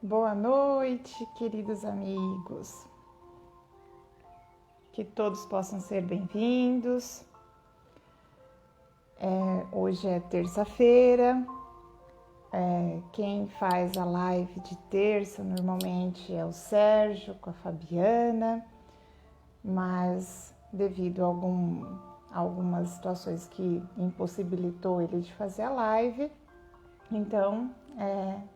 Boa noite, queridos amigos. Que todos possam ser bem-vindos. Hoje é terça-feira. Quem faz a live de terça normalmente é o Sérgio com a Fabiana, mas devido a algumas situações que impossibilitou ele de fazer a live, então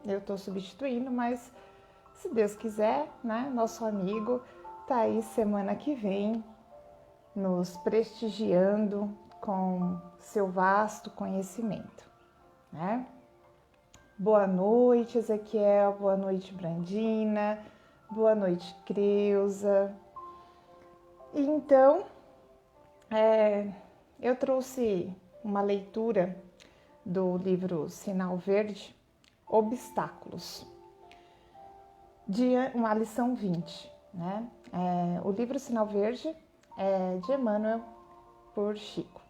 eu estou substituindo, mas se Deus quiser, né, nosso amigo tá aí semana que vem nos prestigiando com seu vasto conhecimento, né? Boa noite, Ezequiel, boa noite, Brandina, boa noite, Creuza. Então, eu trouxe uma leitura do livro Sinal Verde, Obstáculos, de uma lição 20, né? O livro Sinal Verde é de Emmanuel por Chico.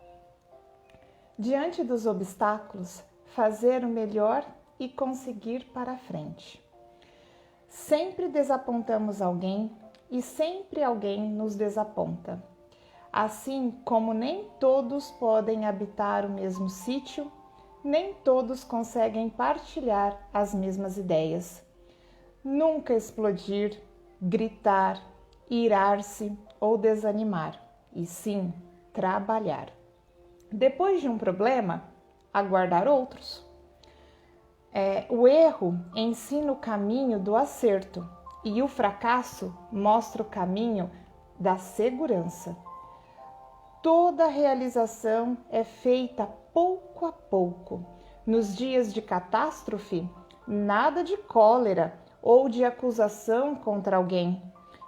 Diante dos obstáculos, fazer o melhor e conseguir para frente. Sempre desapontamos alguém e sempre alguém nos desaponta. Assim como nem todos podem habitar o mesmo sítio, nem todos conseguem partilhar as mesmas ideias. Nunca explodir, gritar, irar-se ou desanimar, e sim trabalhar. Depois de um problema, aguardar outros. O erro ensina o caminho do acerto e o fracasso mostra o caminho da segurança. Toda realização é feita pouco a pouco. Nos dias de catástrofe, nada de cólera ou de acusação contra alguém,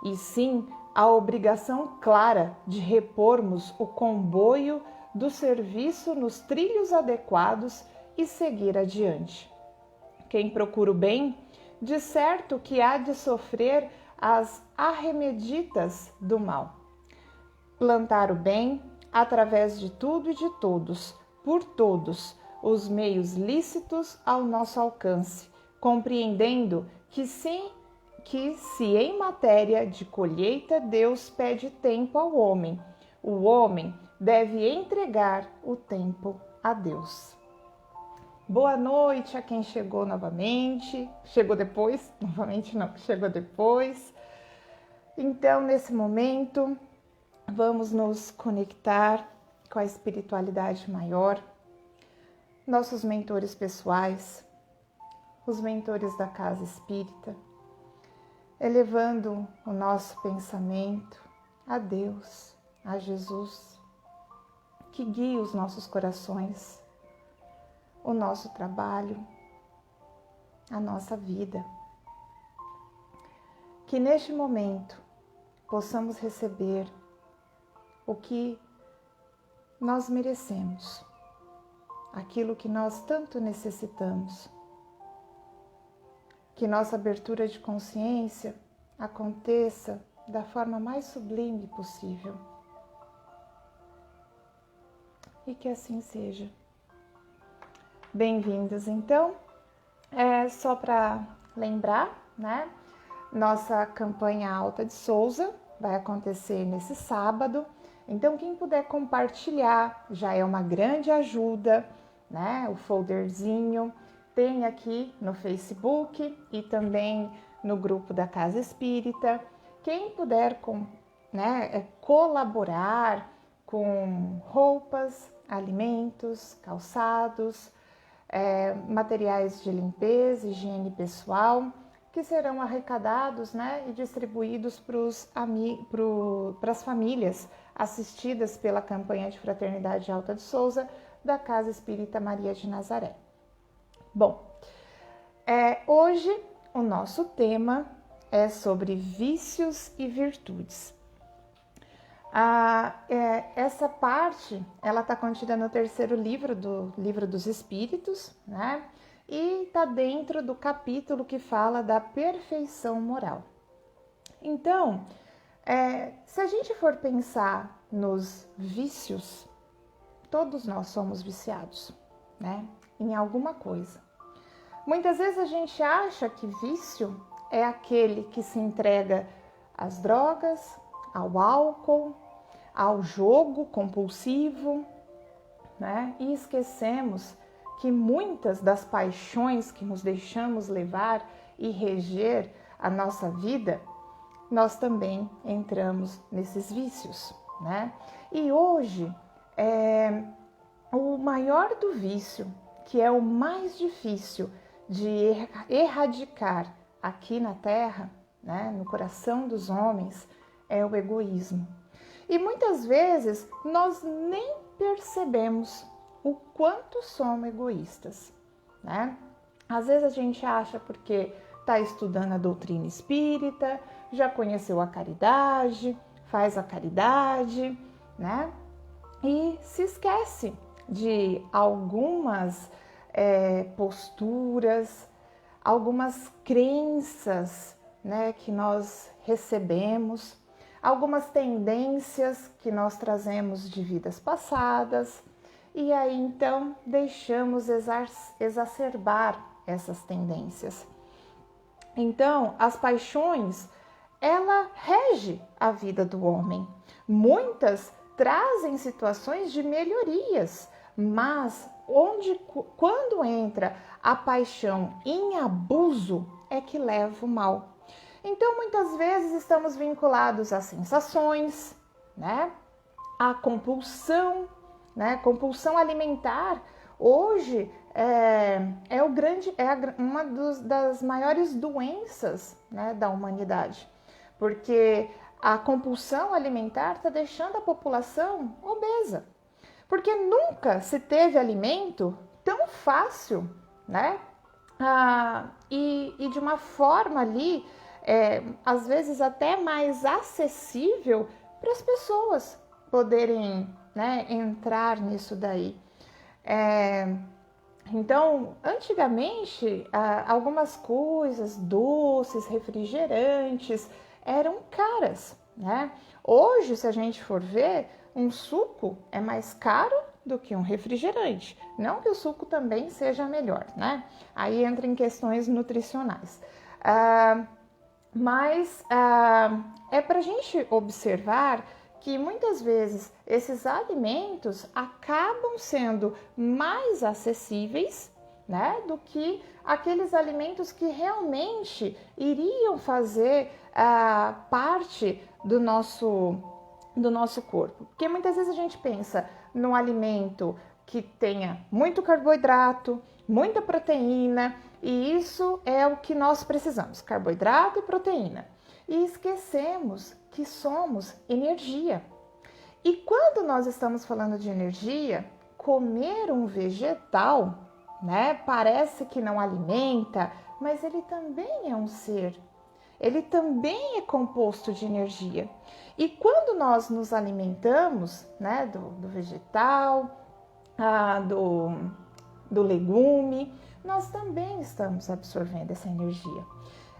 e sim a obrigação clara de repormos o comboio do serviço nos trilhos adequados e seguir adiante. Quem procura o bem, de certo que há de sofrer as arremedidas do mal. Plantar o bem através de tudo e de todos, por todos, os meios lícitos ao nosso alcance, compreendendo que se em matéria de colheita Deus pede tempo ao homem, o homem deve entregar o tempo a Deus. Boa noite a quem chegou novamente, chegou depois, novamente não, chegou depois. Então, nesse momento, vamos nos conectar com a espiritualidade maior, nossos mentores pessoais, os mentores da casa espírita, elevando o nosso pensamento a Deus, a Jesus, que guia os nossos corações, o nosso trabalho, a nossa vida. Que neste momento possamos receber o que nós merecemos, aquilo que nós tanto necessitamos. Que nossa abertura de consciência aconteça da forma mais sublime possível. E que assim seja. Bem-vindos, então. Só para lembrar, né? Nossa campanha Alta de Souza vai acontecer nesse sábado. Então, quem puder compartilhar já é uma grande ajuda, né? O folderzinho tem aqui no Facebook e também no grupo da Casa Espírita. Quem puder colaborar com roupas, alimentos, calçados, materiais de limpeza, higiene pessoal, que serão arrecadados, né, e distribuídos para as famílias assistidas pela campanha de Fraternidade Alta de Souza da Casa Espírita Maria de Nazaré. Bom, hoje o nosso tema é sobre vícios e virtudes. Essa parte, ela está contida no terceiro livro do Livro dos Espíritos, né? E está dentro do capítulo que fala da perfeição moral. Então, se a gente for pensar nos vícios, todos nós somos viciados, né? Em alguma coisa. Muitas vezes a gente acha que vício é aquele que se entrega às drogas, ao álcool, ao jogo compulsivo, né? E esquecemos que muitas das paixões que nos deixamos levar e reger a nossa vida, nós também entramos nesses vícios, né? E hoje, o maior do vício, que é o mais difícil de erradicar aqui na Terra, né, no coração dos homens, é o egoísmo. E muitas vezes nós nem percebemos o quanto somos egoístas, né? Às vezes a gente acha porque está estudando a doutrina espírita, já conheceu a caridade, faz a caridade, né? E se esquece de algumas posturas, algumas crenças, né, que nós recebemos, algumas tendências que nós trazemos de vidas passadas, e aí então deixamos exacerbar essas tendências. Então, as paixões, ela rege a vida do homem. Muitas trazem situações de melhorias, mas quando entra a paixão em abuso é que leva o mal. Então, muitas vezes estamos vinculados a sensações, né? A compulsão, né? Compulsão alimentar. Hoje uma das maiores doenças, né, da humanidade, porque a compulsão alimentar está deixando a população obesa, porque nunca se teve alimento tão fácil, né? E de uma forma ali, às vezes até mais acessível para as pessoas poderem, né, entrar nisso daí. Então, antigamente, algumas coisas, doces, refrigerantes, eram caras, né? Hoje, se a gente for ver, um suco é mais caro do que um refrigerante. Não que o suco também seja melhor, né? Aí entra em questões nutricionais. Mas é para a gente observar que muitas vezes esses alimentos acabam sendo mais acessíveis, né, do que aqueles alimentos que realmente iriam fazer parte do nosso corpo. Porque muitas vezes a gente pensa num alimento que tenha muito carboidrato, muita proteína, e isso é o que nós precisamos, carboidrato e proteína. E esquecemos que somos energia. E quando nós estamos falando de energia, comer um vegetal, né, parece que não alimenta, mas ele também é um ser. Ele também é composto de energia. E quando nós nos alimentamos, né, do vegetal, do legume, nós também estamos absorvendo essa energia.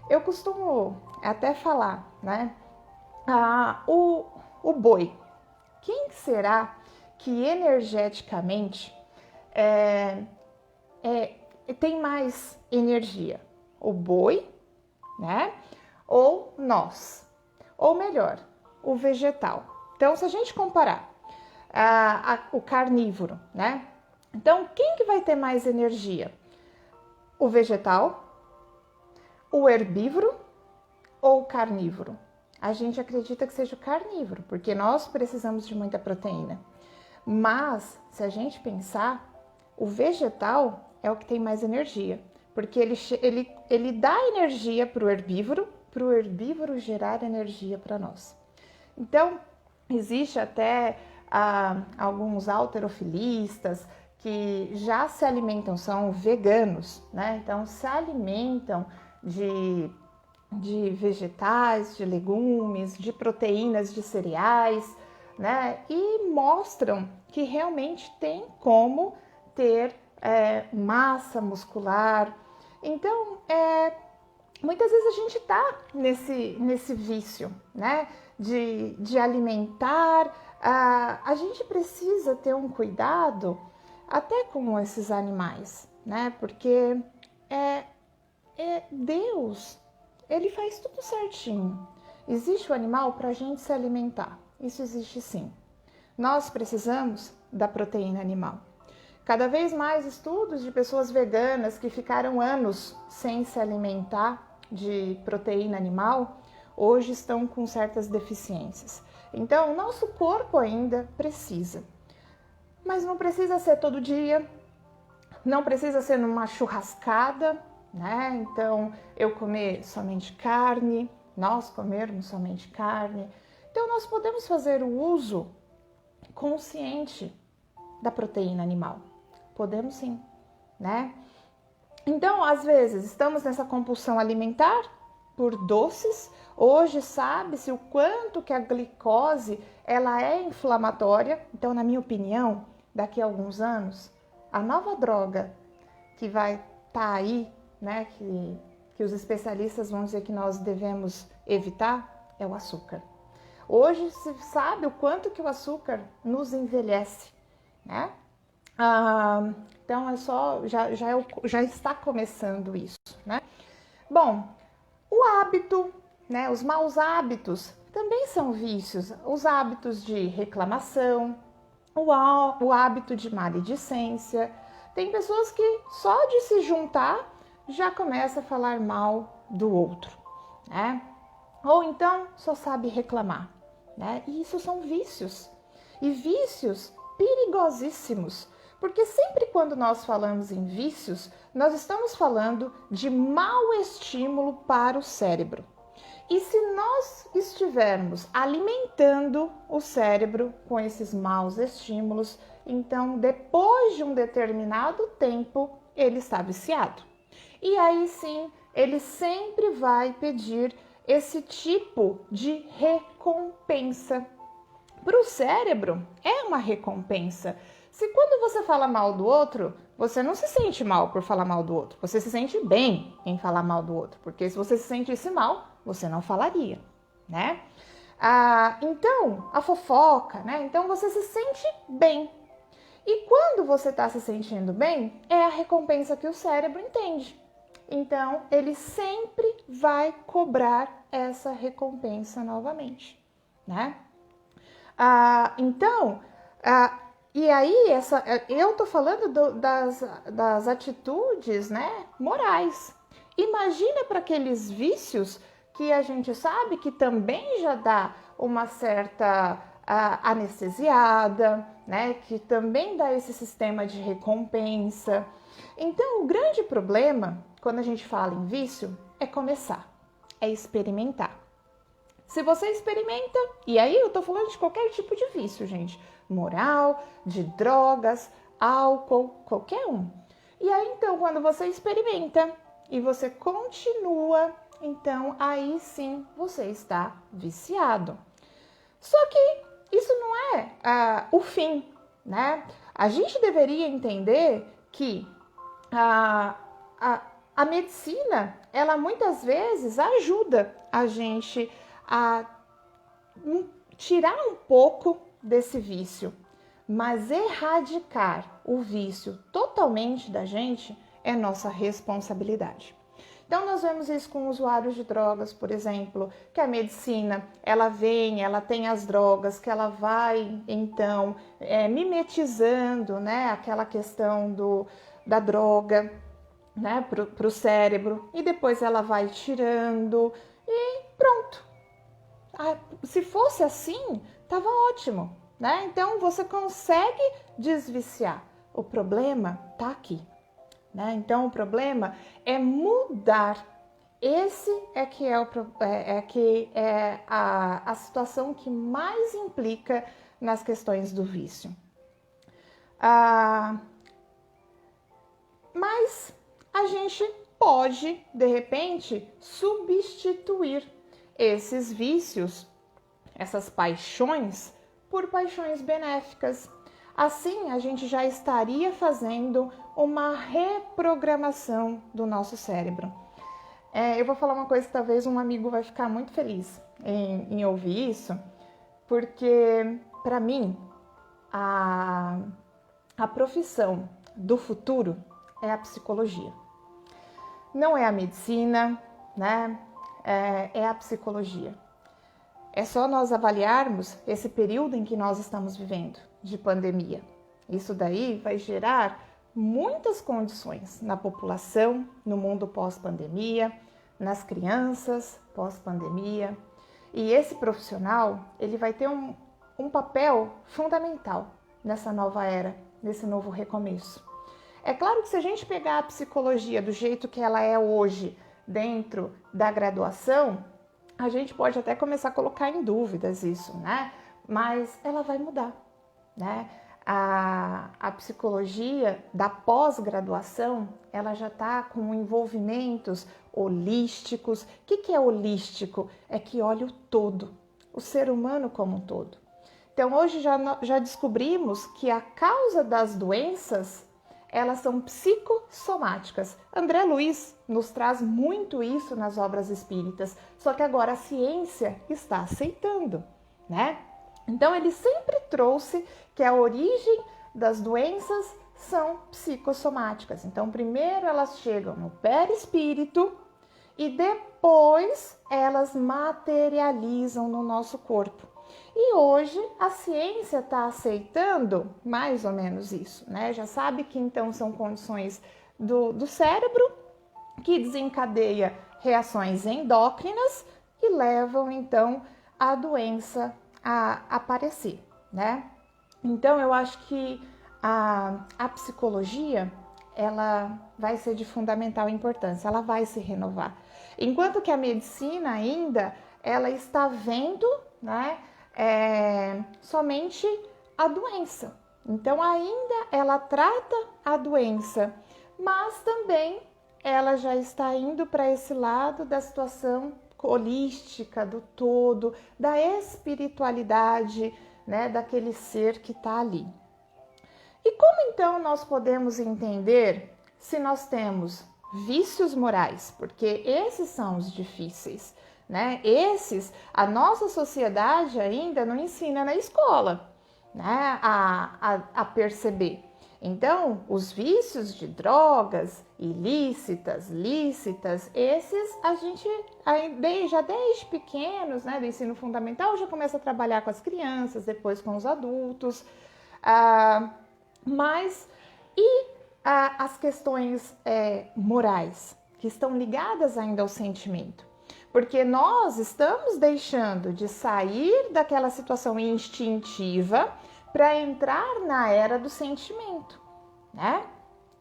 Eu costumo até falar, né, o boi. Quem será que energeticamente tem mais energia? O boi, né? Ou nós? Ou melhor, o vegetal. Então, se a gente comparar o carnívoro, né? Então, quem que vai ter mais energia? O vegetal, o herbívoro ou o carnívoro? A gente acredita que seja o carnívoro, porque nós precisamos de muita proteína. Mas, se a gente pensar, o vegetal é o que tem mais energia, porque ele dá energia para o herbívoro gerar energia para nós. Então, existe até alguns halterofilistas que já se alimentam, são veganos, né? Então, se alimentam de vegetais, de legumes, de proteínas de cereais, né? E mostram que realmente tem como ter massa muscular. Então, muitas vezes a gente está nesse vício, né? De alimentar. A gente precisa ter um cuidado até com esses animais, né? Porque Deus, ele faz tudo certinho. Existe o animal para a gente se alimentar, isso existe sim. Nós precisamos da proteína animal. Cada vez mais estudos de pessoas veganas que ficaram anos sem se alimentar de proteína animal, hoje estão com certas deficiências. Então, o nosso corpo ainda precisa. Mas não precisa ser todo dia, não precisa ser numa churrascada, né? Então, eu comer somente carne, nós comermos somente carne. Então, nós podemos fazer o uso consciente da proteína animal. Podemos sim, né? Então, às vezes, estamos nessa compulsão alimentar por doces. Hoje sabe-se o quanto que a glicose ela é inflamatória. Então, na minha opinião, daqui a alguns anos, a nova droga que vai estar aí, né, que os especialistas vão dizer que nós devemos evitar, é o açúcar. Hoje se sabe o quanto que o açúcar nos envelhece, né? Então já está começando isso, né? Bom, o hábito, né? Os maus hábitos também são vícios. Os hábitos de reclamação, o hábito de maledicência. Tem pessoas que só de se juntar já começa a falar mal do outro, né? Ou então só sabe reclamar, né? E isso são vícios. E vícios perigosíssimos. Porque sempre quando nós falamos em vícios, nós estamos falando de mau estímulo para o cérebro. E se nós estivermos alimentando o cérebro com esses maus estímulos, então depois de um determinado tempo, ele está viciado. E aí sim, ele sempre vai pedir esse tipo de recompensa. Para o cérebro, é uma recompensa. Se quando você fala mal do outro, você não se sente mal por falar mal do outro, você se sente bem em falar mal do outro, porque se você se sentisse mal, você não falaria, né? Então, a fofoca, né? Então você se sente bem. E quando você está se sentindo bem, é a recompensa que o cérebro entende. Então, ele sempre vai cobrar essa recompensa novamente, né? E aí, eu tô falando das atitudes, né, morais. Imagina para aqueles vícios que a gente sabe que também já dá uma certa anestesiada, né, que também dá esse sistema de recompensa. Então, o grande problema, quando a gente fala em vício, é começar, é experimentar. Se você experimenta, e aí eu tô falando de qualquer tipo de vício, gente, moral, de drogas, álcool, qualquer um. E aí então, quando você experimenta e você continua, então aí sim você está viciado. Só que isso não é o fim, né? A gente deveria entender que a medicina, ela muitas vezes ajuda a gente a tirar um pouco desse vício, mas erradicar o vício totalmente da gente é nossa responsabilidade. Então nós vemos isso com usuários de drogas, por exemplo, que a medicina, ela tem as drogas, que ela vai então mimetizando, né, aquela questão da droga, né, para o cérebro, e depois ela vai tirando e pronto. Se fosse assim, estava ótimo, né? Então você consegue desviciar. O problema está aqui, né? Então o problema é mudar. Esse é a situação que mais implica nas questões do vício. Mas a gente pode, de repente, substituir esses vícios, essas paixões, por paixões benéficas. Assim, a gente já estaria fazendo uma reprogramação do nosso cérebro. Eu vou falar uma coisa que talvez um amigo vai ficar muito feliz em ouvir isso, porque, para mim, a profissão do futuro é a psicologia. não é a medicina, né? É a psicologia. É só nós avaliarmos esse período em que nós estamos vivendo, de pandemia. Isso daí vai gerar muitas condições na população, no mundo pós-pandemia, nas crianças pós-pandemia. E esse profissional, ele vai ter um papel fundamental nessa nova era, nesse novo recomeço. É claro que se a gente pegar a psicologia do jeito que ela é hoje, dentro da graduação, a gente pode até começar a colocar em dúvidas isso, né? Mas ela vai mudar, né? A psicologia da pós-graduação, ela já está com envolvimentos holísticos. O que é holístico? É que olha o todo, o ser humano como um todo. Então, hoje já descobrimos que a causa das doenças, elas são psicossomáticas. André Luiz nos traz muito isso nas obras espíritas, só que agora a ciência está aceitando, né? Então, ele sempre trouxe que a origem das doenças são psicossomáticas. Então, primeiro elas chegam no perispírito e depois elas materializam no nosso corpo. E hoje a ciência está aceitando mais ou menos isso, né? Já sabe que então são condições do cérebro que desencadeia reações endócrinas e levam então a doença a aparecer, né? Então eu acho que a psicologia, ela vai ser de fundamental importância, ela vai se renovar. Enquanto que a medicina ainda, ela está vendo, né, somente a doença. Então ainda ela trata a doença, mas também ela já está indo para esse lado da situação holística, do todo, da espiritualidade, né, daquele ser que está ali. E como então nós podemos entender se nós temos vícios morais? Porque esses são os difíceis, né? Esses, a nossa sociedade ainda não ensina na escola, né, a perceber. Então, os vícios de drogas ilícitas, lícitas, esses a gente já desde pequenos, né, do ensino fundamental, já começa a trabalhar com as crianças, depois com os adultos. Mas as questões morais, que estão ligadas ainda ao sentimento? Porque nós estamos deixando de sair daquela situação instintiva para entrar na era do sentimento, né?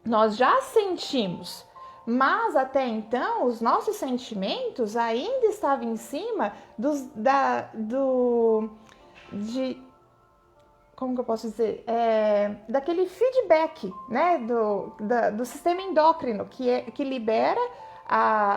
Nós já sentimos, mas até então os nossos sentimentos ainda estavam em cima como que eu posso dizer? Daquele feedback, né? Do sistema endócrino que libera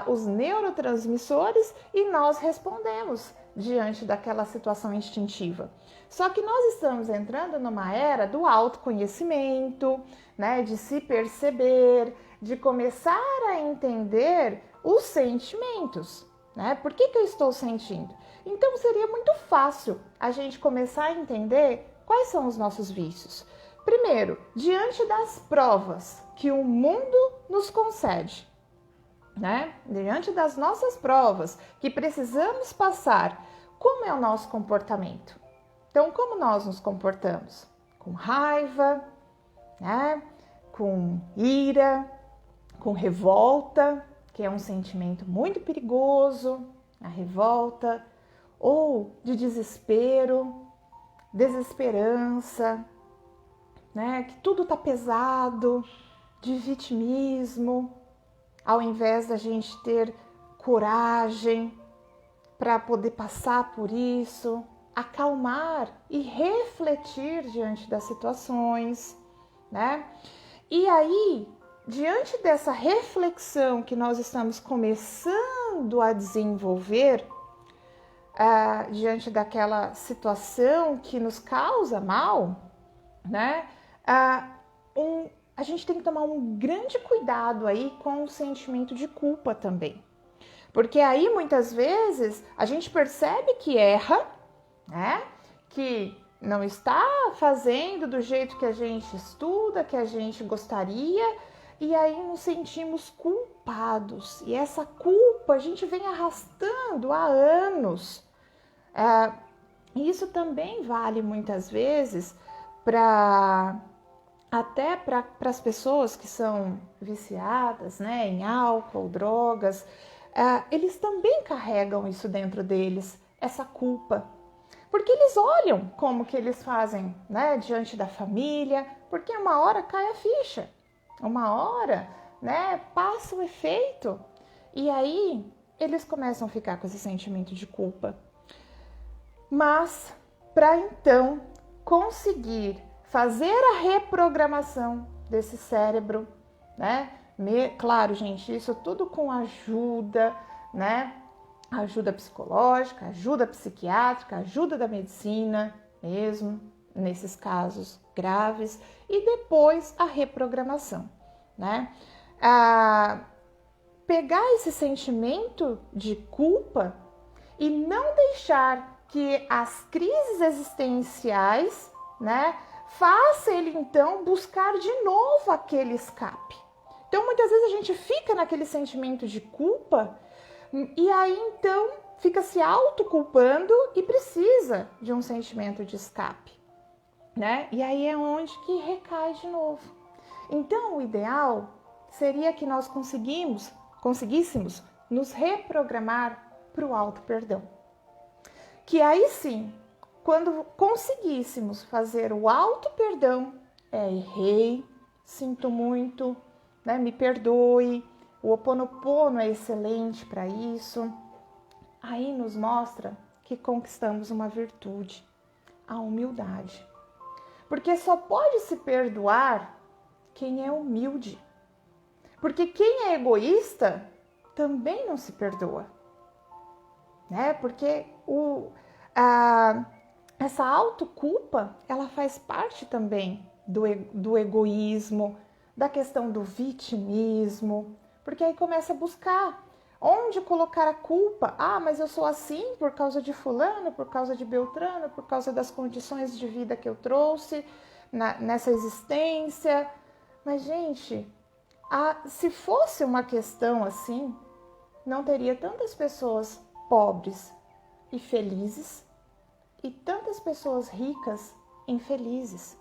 os neurotransmissores e nós respondemos diante daquela situação instintiva. Só que nós estamos entrando numa era do autoconhecimento, né, de se perceber, de começar a entender os sentimentos, né? Por que eu estou sentindo? Então seria muito fácil a gente começar a entender quais são os nossos vícios. Primeiro, diante das provas que o mundo nos concede, né? Diante das nossas provas que precisamos passar, como é o nosso comportamento? Então, como nós nos comportamos? Com raiva, né? Com ira, com revolta, que é um sentimento muito perigoso, a revolta, ou de desespero, desesperança, né? Que tudo tá pesado, de vitimismo, ao invés da gente ter coragem para poder passar por isso, acalmar e refletir diante das situações, né? E aí, diante dessa reflexão que nós estamos começando a desenvolver, diante daquela situação que nos causa mal, né? A gente tem que tomar um grande cuidado aí com o sentimento de culpa também. Porque aí, muitas vezes, a gente percebe que erra, né? Que não está fazendo do jeito que a gente estuda, que a gente gostaria, e aí nos sentimos culpados culpados. E essa culpa a gente vem arrastando há anos. E isso também vale muitas vezes até para as pessoas que são viciadas, né, em álcool, drogas. Eles também carregam isso dentro deles, essa culpa. Porque eles olham como que eles fazem, né, diante da família, porque uma hora cai a ficha, uma hora, né, passa o efeito, e aí eles começam a ficar com esse sentimento de culpa. Mas, para então conseguir fazer a reprogramação desse cérebro, né, claro, gente, isso tudo com ajuda, né, ajuda psicológica, ajuda psiquiátrica, ajuda da medicina mesmo, nesses casos graves, e depois a reprogramação, né? Pegar esse sentimento de culpa e não deixar que as crises existenciais, né, faça ele então buscar de novo aquele escape. Então muitas vezes a gente fica naquele sentimento de culpa e aí, então, fica se autoculpando e precisa de um sentimento de escape, né? E aí é onde que recai de novo. Então, o ideal seria que nós conseguíssemos nos reprogramar para o auto-perdão. Que aí sim, quando conseguíssemos fazer o auto-perdão, errei, sinto muito, né? Me perdoe. O Ho'oponopono é excelente para isso. Aí nos mostra que conquistamos uma virtude, a humildade. Porque só pode se perdoar quem é humilde. Porque quem é egoísta também não se perdoa, né? Porque essa autoculpa, ela faz parte também do egoísmo, da questão do vitimismo. Porque aí começa a buscar onde colocar a culpa. Mas eu sou assim por causa de fulano, por causa de Beltrano, por causa das condições de vida que eu trouxe nessa existência. Mas, gente, se fosse uma questão assim, não teria tantas pessoas pobres e felizes e tantas pessoas ricas e infelizes.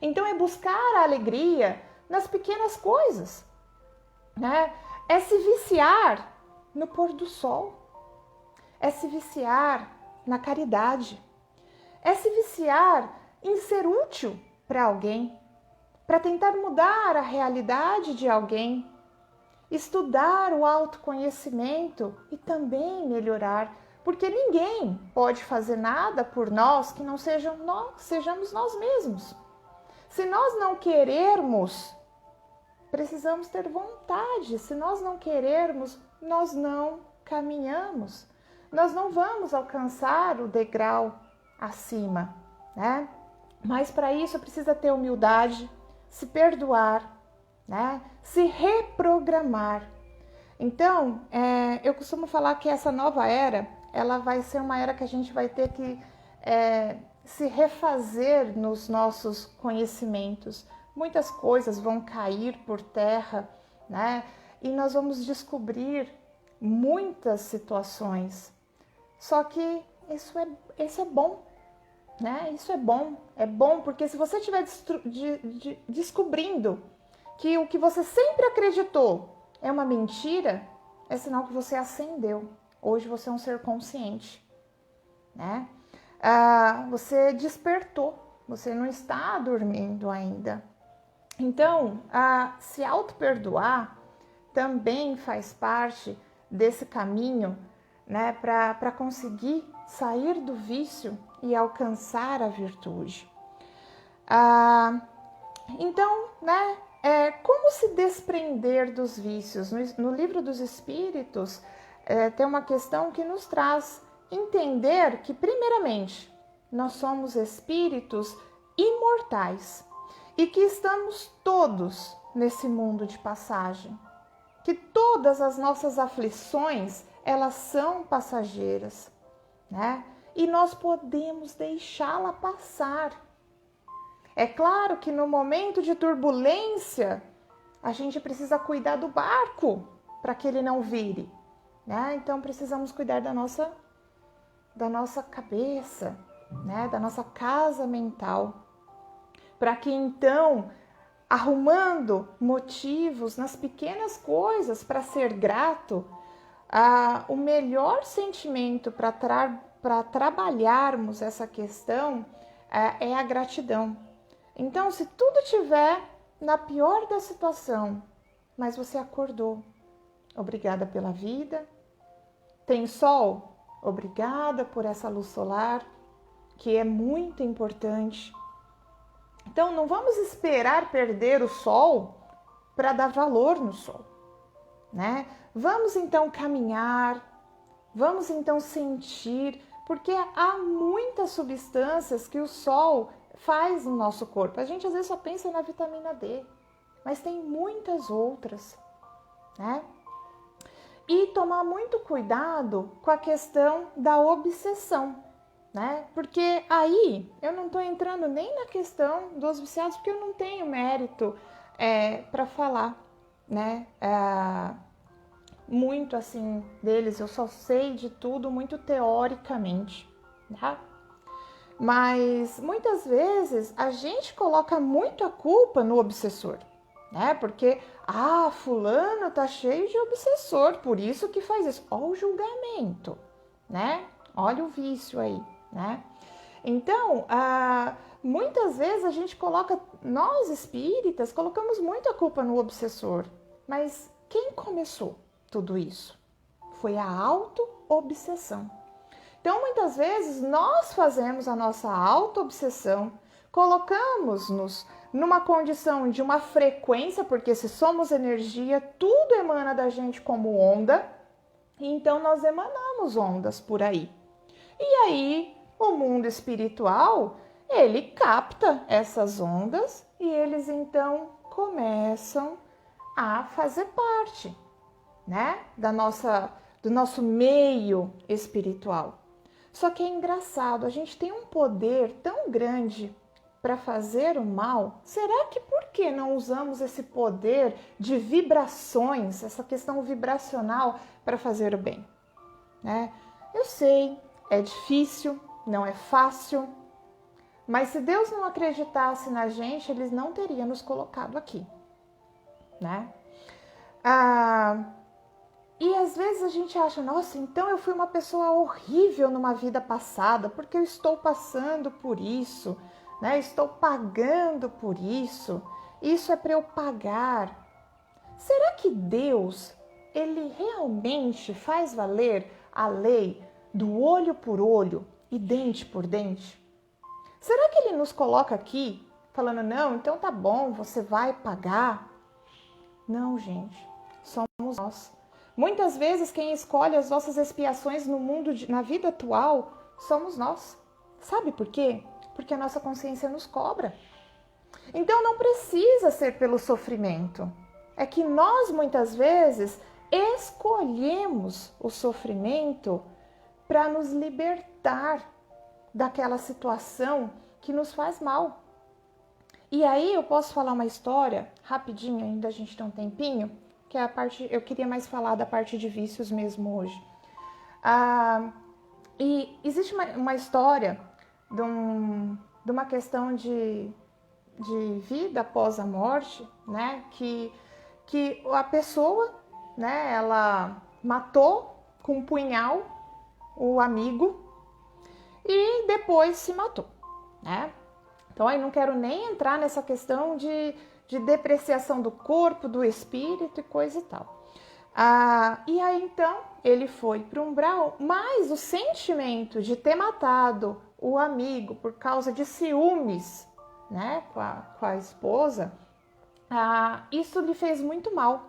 Então é buscar a alegria nas pequenas coisas, né? É se viciar no pôr do sol, é se viciar na caridade, é se viciar em ser útil para alguém, para tentar mudar a realidade de alguém, estudar o autoconhecimento e também melhorar, porque ninguém pode fazer nada por nós que não sejamos nós mesmos. Se nós não querermos, precisamos ter vontade. Se nós não querermos, nós não caminhamos. Nós não vamos alcançar o degrau acima, né? Mas para isso precisa ter humildade, se perdoar, né? Se reprogramar. Então, eu costumo falar que essa nova era, ela vai ser uma era que a gente vai ter que se refazer nos nossos conhecimentos. Muitas coisas vão cair por terra, né? E nós vamos descobrir muitas situações. Só que isso é bom, né? Isso é bom porque se você estiver descobrindo que o que você sempre acreditou é uma mentira, é sinal que você ascendeu. Hoje você é um ser consciente, né? Você despertou, você não está dormindo ainda. Então, se auto-perdoar também faz parte desse caminho, né, para conseguir sair do vício e alcançar a virtude. Então, né, como se desprender dos vícios? No Livro dos Espíritos, tem uma questão que nos traz entender que, primeiramente, nós somos espíritos imortais e que estamos todos nesse mundo de passagem, que todas as nossas aflições, elas são passageiras, né? E nós podemos deixá-la passar. É claro que no momento de turbulência, a gente precisa cuidar do barco, para que ele não vire, né? Então precisamos cuidar da nossa cabeça, né? Da nossa casa mental, para que então, arrumando motivos nas pequenas coisas para ser grato, o melhor sentimento para trabalharmos essa questão é a gratidão. Então, se tudo tiver na pior da situação, mas você acordou, obrigada pela vida. Tem sol? Obrigada por essa luz solar, que é muito importante. Então, não vamos esperar perder o sol para dar valor no sol, né? Vamos então caminhar, vamos então sentir, porque há muitas substâncias que o sol faz no nosso corpo. A gente às vezes só pensa na vitamina D, mas tem muitas outras, né? E tomar muito cuidado com a questão da obsessão, né? Porque aí eu não estou entrando nem na questão dos viciados, porque eu não tenho mérito para falar, né? Muito assim deles, eu só sei de tudo muito teoricamente, tá? Mas muitas vezes a gente coloca muito a culpa no obsessor, né? Porque, fulano tá cheio de obsessor, por isso que faz isso. Olha o julgamento, né? Olha o vício aí, né? Então, muitas vezes a gente nós espíritas, colocamos muito a culpa no obsessor. Mas quem começou tudo isso? Foi a auto-obsessão. Então, muitas vezes, nós fazemos a nossa auto-obsessão, colocamos-nos numa condição de uma frequência, porque se somos energia, tudo emana da gente como onda, e então nós emanamos ondas por aí. E aí, o mundo espiritual, ele capta essas ondas e eles então começam a fazer parte, né, do nosso meio espiritual. Só que é engraçado, a gente tem um poder tão grande para fazer o mal. Será que por que não usamos esse poder de vibrações, essa questão vibracional para fazer o bem, né? Eu sei, é difícil, não é fácil, mas se Deus não acreditasse na gente, Ele não teria nos colocado aqui, né? E às vezes a gente acha, nossa, então eu fui uma pessoa horrível numa vida passada, porque eu estou passando por isso, né? Estou pagando por isso, isso é para eu pagar. Será que Deus, Ele realmente faz valer a lei do olho por olho e dente por dente? Será que Ele nos coloca aqui falando, não, então tá bom, você vai pagar? Não, gente, somos nós. Muitas vezes quem escolhe as nossas expiações no mundo, na vida atual, somos nós. Sabe por quê? Porque a nossa consciência nos cobra. Então não precisa ser pelo sofrimento. É que nós muitas vezes escolhemos o sofrimento para nos libertar daquela situação que nos faz mal. E aí eu posso falar uma história rapidinho, ainda a gente tem um tempinho, que é a parte, eu queria mais falar da parte de vícios mesmo hoje. E existe uma história de uma questão de vida após a morte, né? Que a pessoa, né? Ela matou com um punhal o amigo e depois se matou, né? Então aí não quero nem entrar nessa questão de depreciação do corpo, do espírito e coisa e tal. E aí então ele foi para o umbral, mas o sentimento de ter matado o amigo por causa de ciúmes, né, com a esposa, isso lhe fez muito mal.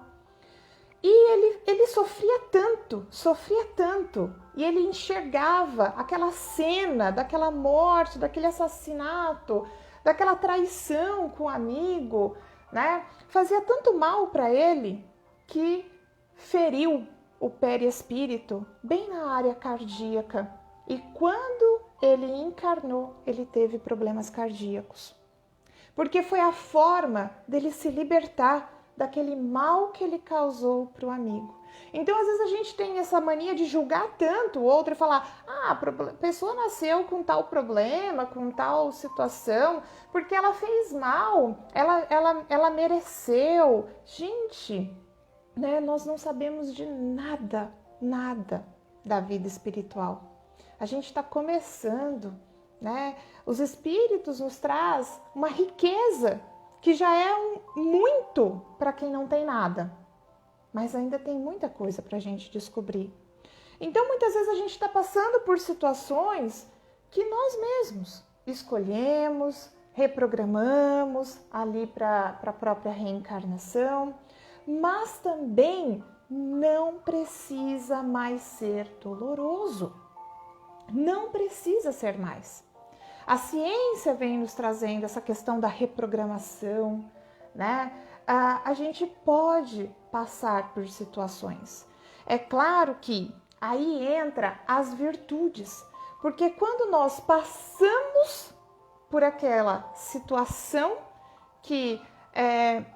E ele sofria tanto, e ele enxergava aquela cena daquela morte, daquele assassinato, daquela traição com o amigo, né? Fazia tanto mal para ele que feriu o perispírito bem na área cardíaca. E quando ele encarnou, ele teve problemas cardíacos. Porque foi a forma dele se libertar daquele mal que ele causou para o amigo. Então, às vezes a gente tem essa mania de julgar tanto o outro e falar: ah, a pessoa nasceu com tal problema, com tal situação, porque ela fez mal, ela mereceu. Gente, né, nós não sabemos de nada da vida espiritual. A gente está começando, né? Os espíritos nos traz uma riqueza que já é muito para quem não tem nada, mas ainda tem muita coisa para a gente descobrir. Então, muitas vezes a gente está passando por situações que nós mesmos escolhemos, reprogramamos ali para a própria reencarnação, mas também não precisa mais ser doloroso. Não precisa ser mais. A ciência vem nos trazendo essa questão da reprogramação, né? A gente pode passar por situações. É claro que aí entra as virtudes, porque quando nós passamos por aquela situação que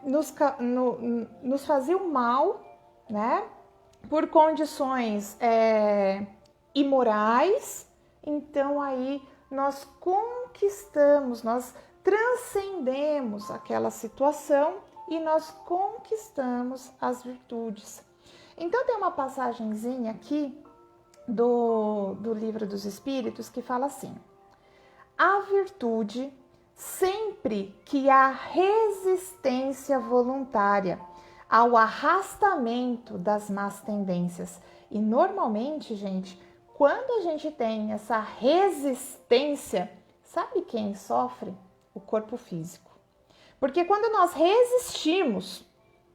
nos fazia o mal, né? Por condições imorais, então aí nós conquistamos, nós transcendemos aquela situação e nós conquistamos as virtudes. Então tem uma passagenzinha aqui do Livro dos Espíritos que fala assim: a virtude, sempre que há resistência voluntária ao arrastamento das más tendências. E normalmente, gente, quando a gente tem essa resistência, sabe quem sofre? O corpo físico. Porque quando nós resistimos,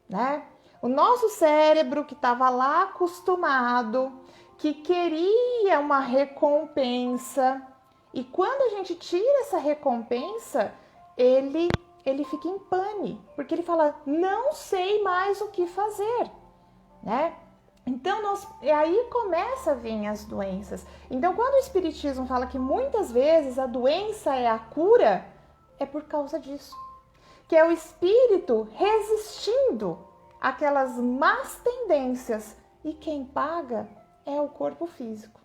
né? O nosso cérebro que estava lá acostumado, que queria uma recompensa, e quando a gente tira essa recompensa, ele fica em pane, porque ele fala: não sei mais o que fazer, né? Então, aí começa a vir as doenças. Então, quando o Espiritismo fala que muitas vezes a doença é a cura, é por causa disso. Que é o espírito resistindo àquelas más tendências. E quem paga é o corpo físico.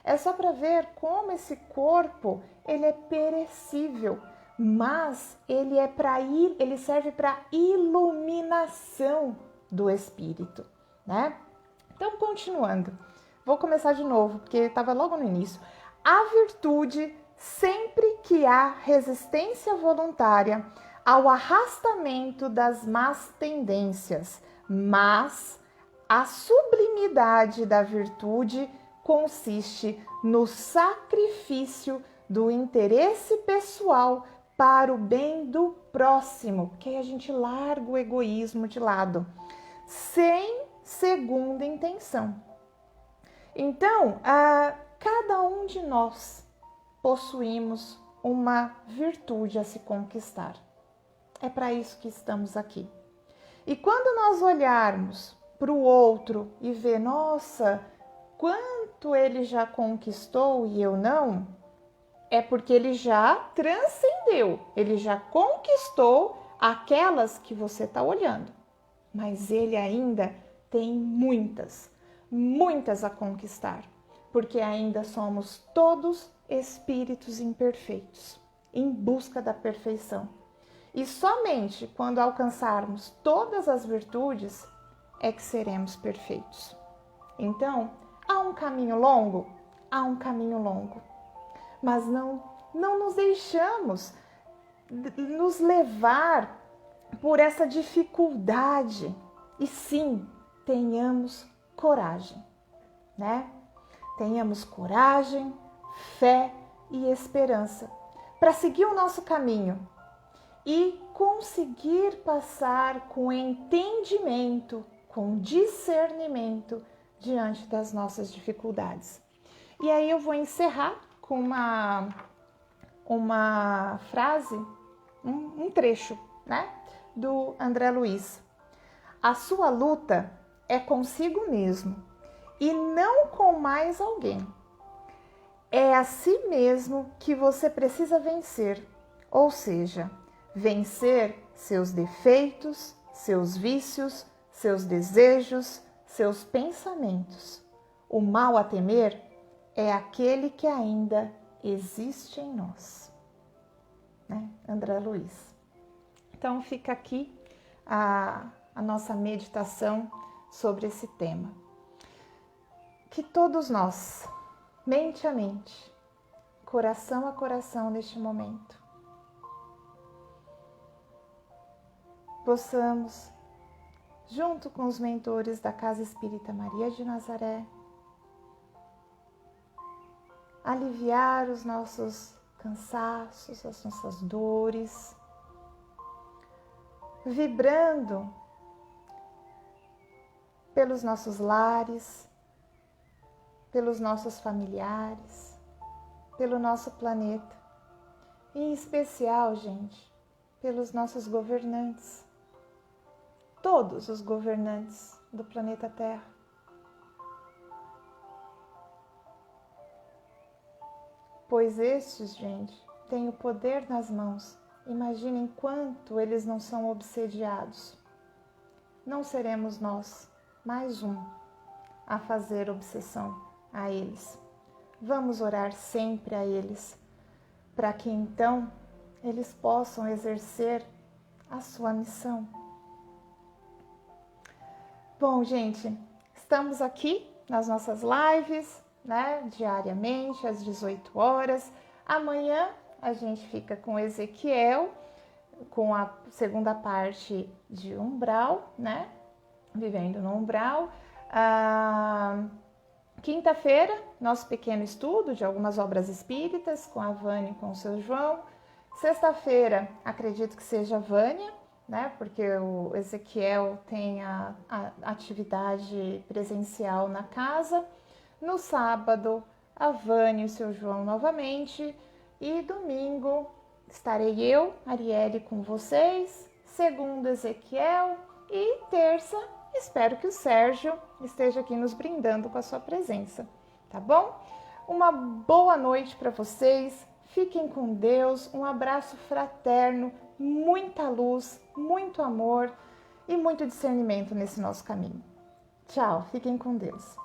É só para ver como esse corpo ele é perecível, mas ele serve para iluminação do espírito, né? Então, continuando, vou começar de novo, porque estava logo no início. A virtude, sempre que há resistência voluntária ao arrastamento das más tendências, mas a sublimidade da virtude consiste no sacrifício do interesse pessoal para o bem do próximo, que aí a gente larga o egoísmo de lado, sem segunda intenção. Então, cada um de nós possuímos uma virtude a se conquistar. É para isso que estamos aqui. E quando nós olharmos para o outro e ver, nossa, quanto ele já conquistou e eu não, é porque ele já transcendeu, ele já conquistou aquelas que você está olhando. Mas ele ainda tem muitas a conquistar, porque ainda somos todos espíritos imperfeitos, em busca da perfeição. E somente quando alcançarmos todas as virtudes é que seremos perfeitos. Então, há um caminho longo? Há um caminho longo. Mas não nos deixamos nos levar por essa dificuldade. E sim, tenhamos coragem, né? Tenhamos coragem, fé e esperança para seguir o nosso caminho e conseguir passar com entendimento, com discernimento diante das nossas dificuldades. E aí eu vou encerrar com uma frase, um trecho, né, do André Luiz. A sua luta é consigo mesmo e não com mais alguém. É a si mesmo que você precisa vencer, ou seja, vencer seus defeitos, seus vícios, seus desejos, seus pensamentos. O mal a temer é aquele que ainda existe em nós. Né? André Luiz. Então fica aqui a nossa meditação sobre esse tema. Que todos nós, mente a mente, coração a coração neste momento, possamos, junto com os mentores da Casa Espírita Maria de Nazaré, aliviar os nossos cansaços, as nossas dores, vibrando pelos nossos lares, pelos nossos familiares, pelo nosso planeta, e em especial, gente, pelos nossos governantes, todos os governantes do planeta Terra. Pois estes, gente, têm o poder nas mãos. Imaginem quanto eles não são obsediados. Não seremos nós, mais um, a fazer obsessão a eles. Vamos orar sempre a eles, para que então eles possam exercer a sua missão. Bom, gente, estamos aqui nas nossas lives, né, diariamente às 18 horas. Amanhã a gente fica com Ezequiel, com a segunda parte de Umbral, né? Vivendo no Umbral. Quinta-feira, nosso pequeno estudo de algumas obras espíritas com a Vânia e com o seu João. Sexta-feira, acredito que seja a Vânia, né? Porque o Ezequiel tem a atividade presencial na casa. No sábado, a Vânia e o seu João novamente. E domingo estarei eu, Arielle, com vocês. Segunda, Ezequiel. E terça, espero que o Sérgio esteja aqui nos brindando com a sua presença. Tá bom? Uma boa noite para vocês. Fiquem com Deus. Um abraço fraterno. Muita luz, muito amor e muito discernimento nesse nosso caminho. Tchau. Fiquem com Deus.